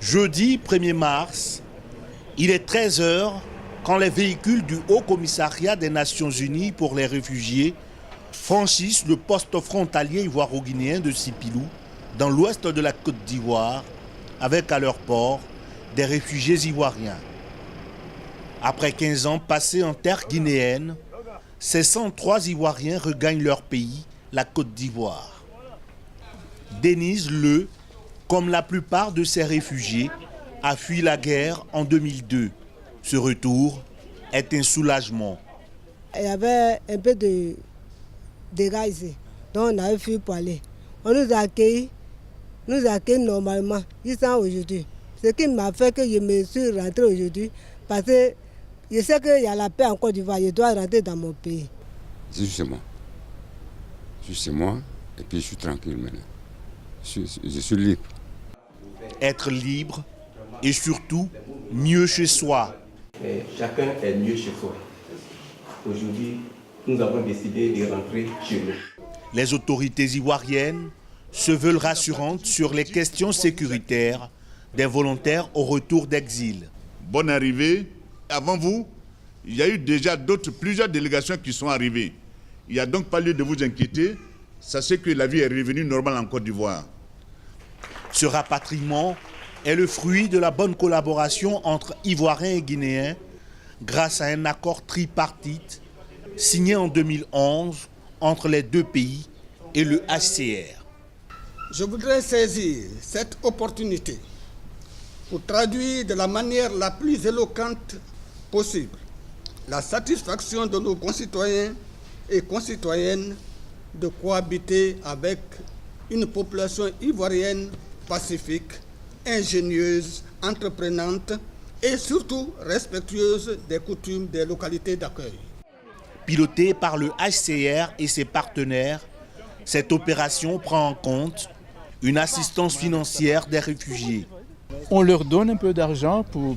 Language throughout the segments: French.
Jeudi 1er mars, il est 13 h quand les véhicules du Haut Commissariat des Nations Unies pour les réfugiés franchissent le poste frontalier ivoiro-guinéen de Sipilou, dans l'ouest de la Côte d'Ivoire, avec à leur port des réfugiés ivoiriens. Après 15 ans passés en terre guinéenne, ces 103 Ivoiriens regagnent leur pays, la Côte d'Ivoire. Denise Le, comme la plupart de ces réfugiés, a fui la guerre en 2002. Ce retour est un soulagement. Il y avait un peu de dégâts ici, donc on avait fui pour aller. On nous a accueillis normalement, jusqu'à aujourd'hui. Ce qui m'a fait que je me suis rentrée aujourd'hui, parce que je sais qu'il y a la paix en Côte d'Ivoire, je dois rentrer dans mon pays. C'est juste moi. Juste moi, et puis je suis tranquille maintenant. Je suis libre. Être libre et surtout mieux chez soi. Et chacun est mieux chez soi. Aujourd'hui, nous avons décidé de rentrer chez nous. Les autorités ivoiriennes se veulent rassurantes sur les questions sécuritaires des volontaires au retour d'exil. Bonne arrivée. Avant vous, il y a eu déjà plusieurs délégations qui sont arrivées. Il n'y a donc pas lieu de vous inquiéter. Sachez que la vie est revenue normale en Côte d'Ivoire. Ce rapatriement est le fruit de la bonne collaboration entre Ivoiriens et Guinéens grâce à un accord tripartite signé en 2011 entre les deux pays et le HCR. Je voudrais saisir cette opportunité pour traduire de la manière la plus éloquente possible la satisfaction de nos concitoyens et concitoyennes de cohabiter avec une population ivoirienne pacifique, ingénieuse, entreprenante et surtout respectueuse des coutumes des localités d'accueil. Pilotée par le HCR et ses partenaires, cette opération prend en compte une assistance financière des réfugiés. On leur donne un peu d'argent pour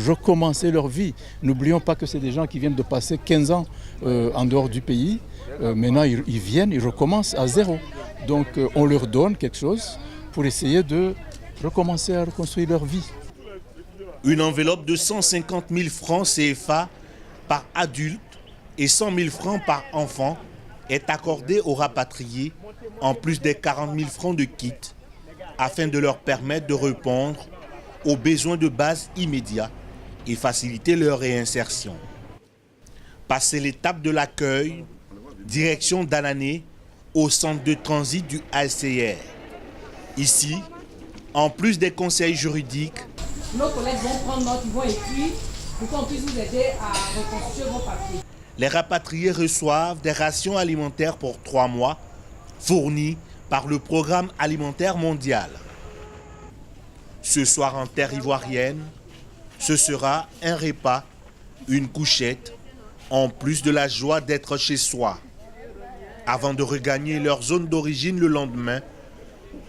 recommencer leur vie. N'oublions pas que c'est des gens qui viennent de passer 15 ans en dehors du pays. Maintenant, ils viennent, ils recommencent à zéro. Donc, on leur donne quelque chose pour essayer de recommencer à reconstruire leur vie. Une enveloppe de 150 000 francs CFA par adulte et 100 000 francs par enfant est accordée aux rapatriés, en plus des 40 000 francs de kit, afin de leur permettre de répondre aux besoins de base immédiats et faciliter leur réinsertion. Passé l'étape de l'accueil, direction d'Anané, au centre de transit du HCR. Ici, en plus des conseils juridiques, nos collègues vont prendre note, ils vont écrire pour qu'on puisse vous aider à reconstituer vos papiers. Les rapatriés reçoivent des rations alimentaires pour 3 mois, fournies par le Programme alimentaire mondial. Ce soir en terre ivoirienne, ce sera un repas, une couchette, en plus de la joie d'être chez soi. Avant de regagner leur zone d'origine le lendemain,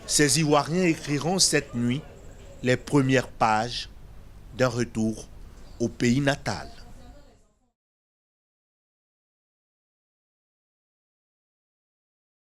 ces Ivoiriens écriront cette nuit les premières pages d'un retour au pays natal.